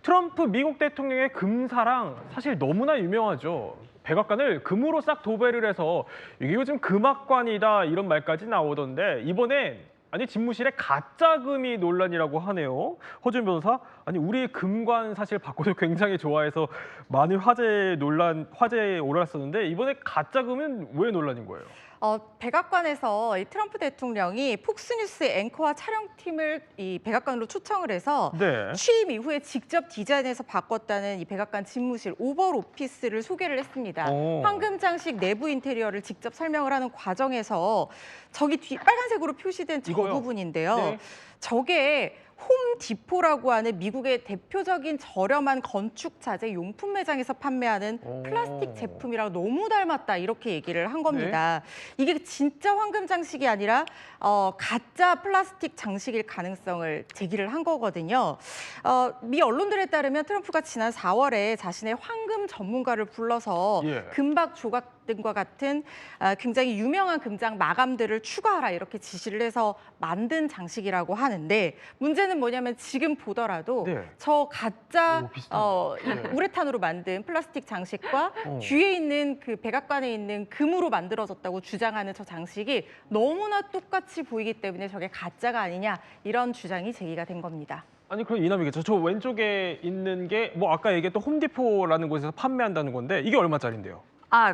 트럼프 미국 대통령의 금사랑 사실 너무나 유명하죠. 백악관을 금으로 싹 도배를 해서 이게 요즘 금악관이다 이런 말까지 나오던데 이번에 아니 집무실에 가짜 금이 논란이라고 하네요. 허준 변호사, 아니 우리 금관 사실 바꿔도 굉장히 좋아해서 많은 화제에 오르났었는데 이번에 가짜 금은 왜 논란인 거예요? 백악관에서 이 트럼프 대통령이 폭스뉴스 앵커와 촬영팀을 이 백악관으로 초청을 해서 네. 취임 이후에 직접 디자인해서 바꿨다는 이 백악관 집무실 오벌 오피스를 소개를 했습니다. 오. 황금 장식 내부 인테리어를 직접 설명을 하는 과정에서 저기 뒤 빨간색으로 표시된 저 이거요? 부분인데요. 네. 저게 홈디포라고 하는 미국의 대표적인 저렴한 건축 자재 용품 매장에서 판매하는 오. 플라스틱 제품이랑 너무 닮았다 이렇게 얘기를 한 네. 겁니다. 이게 진짜 황금 장식이 아니라 가짜 플라스틱 장식일 가능성을 제기를 한 거거든요. 미 언론들에 따르면 트럼프가 지난 4월에 자신의 황금 전문가를 불러서 예. 금박 조각 등과 같은 굉장히 유명한 금장 마감들을 추가하라 이렇게 지시를 해서 만든 장식이라고 하는데 문제는 뭐냐면 지금 보더라도 네. 저 가짜 오, 비슷하네. 네. 우레탄으로 만든 플라스틱 장식과 어. 뒤에 있는 그 백악관에 있는 금으로 만들어졌다고 주장하는 저 장식이 너무나 똑같이 보이기 때문에 저게 가짜가 아니냐 이런 주장이 제기가 된 겁니다. 아니 그럼 이남이겠죠. 저 왼쪽에 있는 게 뭐 아까 얘기했던 홈디포라는 곳에서 판매한다는 건데 이게 얼마짜린데요?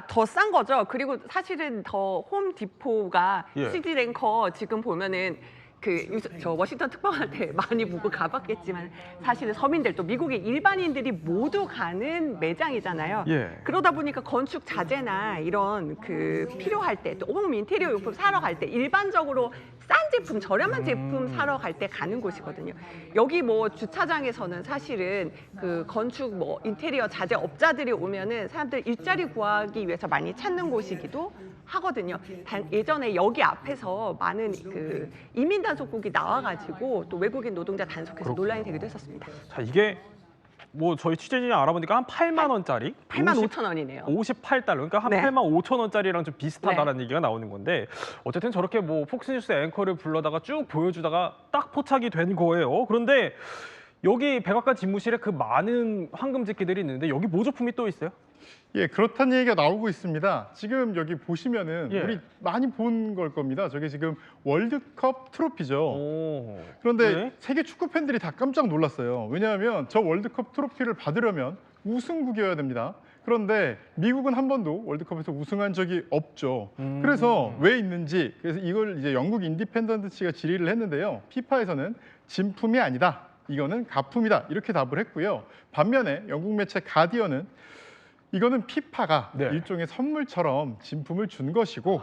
더 싼 거죠. 그리고 사실은 더 홈디포가 예. 시티랭커 지금 보면은 저 워싱턴 특파원할 때 많이 보고 가봤겠지만 사실은 서민들 또 미국의 일반인들이 모두 가는 매장이잖아요. 예. 그러다 보니까 건축 자재나 이런 필요할 때 또 홈 인테리어 용품 사러 갈 때 일반적으로 싼 제품, 저렴한 제품 사러 갈 때 가는 곳이거든요. 여기 뭐 주차장에서는 사실은 건축 뭐 인테리어 자재 업자들이 오면은 사람들 일자리 구하기 위해서 많이 찾는 곳이기도 하거든요. 예전에 여기 앞에서 많은 이민 단속국이 나와가지고 또 외국인 노동자 단속해서 논란이 되기도 했었습니다. 자, 이게 뭐 저희 취재진이 알아보니까 한 8만 원짜리 8만 5천 원이네요. 58달러, 그러니까 한 네. 8만 5천 원짜리랑 좀 비슷하다라는 얘기가 나오는 건데 어쨌든 저렇게 뭐 폭스뉴스 앵커를 불러다가 쭉 보여주다가 딱 포착이 된 거예요. 그런데 여기 백악관 집무실에 그 많은 황금 제끼들이 있는데 여기 모조품이 또 있어요? 예, 그렇다는 얘기가 나오고 있습니다. 지금 여기 보시면은 예. 우리 많이 본 걸 겁니다. 저게 지금 월드컵 트로피죠. 오. 그런데 네. 세계 축구 팬들이 다 깜짝 놀랐어요. 왜냐하면 저 월드컵 트로피를 받으려면 우승국이어야 됩니다. 그런데 미국은 한 번도 월드컵에서 우승한 적이 없죠. 그래서 왜 있는지, 그래서 이걸 이제 영국 인디펜던트치가 질의를 했는데요. 피파에서는 진품이 아니다. 이거는 가품이다. 이렇게 답을 했고요. 반면에 영국 매체 가디언은 이거는 피파가 네. 일종의 선물처럼 진품을 준 것이고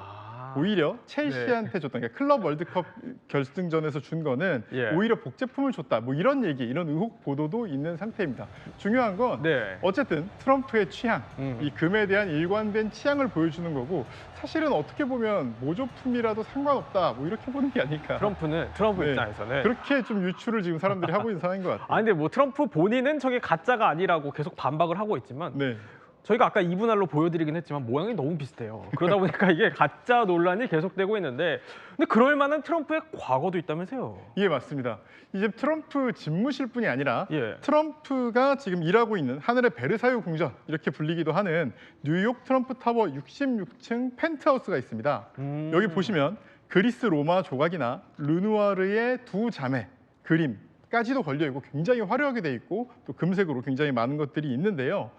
오히려 첼시한테 줬던 게 클럽 월드컵 결승전에서 준 거는 예. 오히려 복제품을 줬다. 뭐 이런 얘기, 이런 의혹 보도도 있는 상태입니다. 중요한 건 네. 어쨌든 트럼프의 취향, 이 금에 대한 일관된 취향을 보여주는 거고 사실은 어떻게 보면 모조품이라도 상관없다. 뭐 이렇게 보는 게 아닐까. 트럼프 네. 입장에서는 그렇게 좀 유추를 지금 사람들이 하고 있는 상황인 것 같아요. 아 근데 뭐 트럼프 본인은 저게 가짜가 아니라고 계속 반박을 하고 있지만 네. 저희가 아까 이분할로 보여드리긴 했지만 모양이 너무 비슷해요. 그러다 보니까 이게 가짜 논란이 계속되고 있는데 근데 그럴 만한 트럼프의 과거도 있다면서요? 예, 맞습니다. 이제 트럼프 집무실뿐이 아니라 예. 트럼프가 지금 일하고 있는 하늘의 베르사유 궁전 이렇게 불리기도 하는 뉴욕 트럼프 타워 66층 펜트하우스가 있습니다. 여기 보시면 그리스 로마 조각이나 르누아르의 두 자매 그림까지도 걸려 있고 굉장히 화려하게 돼 있고 또 금색으로 굉장히 많은 것들이 있는데요.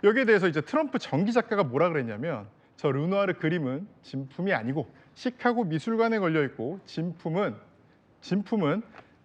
여기에 대해서 이제 트럼프 전기 작가가 뭐라 그랬냐면 저 르누아르 그림은 진품이 아니고 시카고 미술관에 걸려 있고 진품은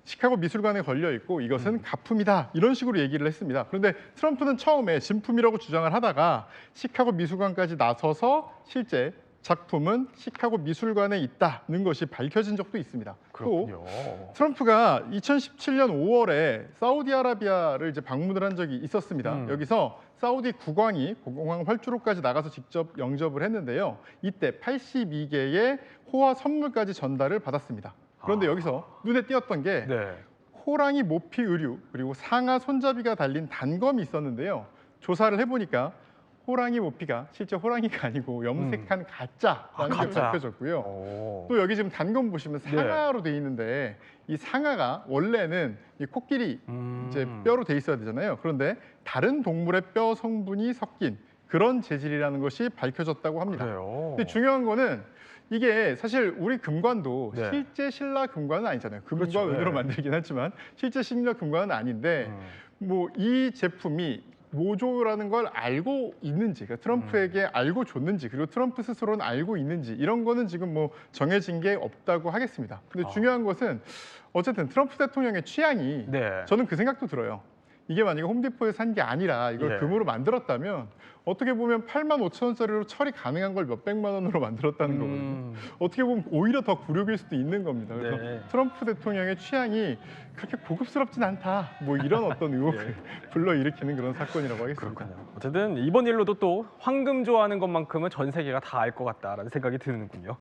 시카고 미술관에 걸려 있고 이것은 가품이다 이런 식으로 얘기를 했습니다. 그런데 트럼프는 처음에 진품이라고 주장을 하다가 시카고 미술관까지 나서서 실제 작품은 시카고 미술관에 있다는 것이 밝혀진 적도 있습니다. 그렇군요. 또 트럼프가 2017년 5월에 사우디아라비아를 이제 방문을 한 적이 있었습니다. 여기서 사우디 국왕이 공항 활주로까지 나가서 직접 영접을 했는데요. 이때 82개의 호화 선물까지 전달을 받았습니다. 그런데 여기서 눈에 띄었던 게 네. 호랑이 모피 의류 그리고 상하 손잡이가 달린 단검이 있었는데요. 조사를 해보니까 호랑이 모피가 실제 호랑이가 아니고 염색한 가짜라는 게 가짜. 밝혀졌고요. 오. 또 여기 지금 단검 보시면 상아로 돼 있는데 이 상아가 원래는 이 코끼리 이제 뼈로 돼 있어야 되잖아요. 그런데 다른 동물의 뼈 성분이 섞인 그런 재질이라는 것이 밝혀졌다고 합니다. 그래요. 근데 중요한 거는 이게 사실 우리 금관도 네. 실제 신라 금관은 아니잖아요. 금과 그렇죠. 은으로 네. 만들긴 하지만 실제 신라 금관은 아닌데 음. 뭐 이 제품이 모조라는 걸 알고 있는지, 그러니까 트럼프에게 알고 줬는지, 그리고 트럼프 스스로는 알고 있는지 이런 거는 지금 뭐 정해진 게 없다고 하겠습니다. 근데 아. 중요한 것은 어쨌든 트럼프 대통령의 취향이 네. 저는 그 생각도 들어요. 이게 만약에 홈디포에서 산 게 아니라 이걸 예. 금으로 만들었다면 어떻게 보면 85,000원짜리로 처리 가능한 걸 몇백만 원으로 만들었다는 거거든요. 어떻게 보면 오히려 더 굴욕일 수도 있는 겁니다. 그래서 네. 트럼프 대통령의 취향이 그렇게 고급스럽진 않다. 뭐 이런 어떤 의혹을 불러일으키는 그런 사건이라고 하겠습니다. 그렇군요. 어쨌든 이번 일로도 또 황금 좋아하는 것만큼은 전 세계가 다 알 것 같다라는 생각이 드는군요.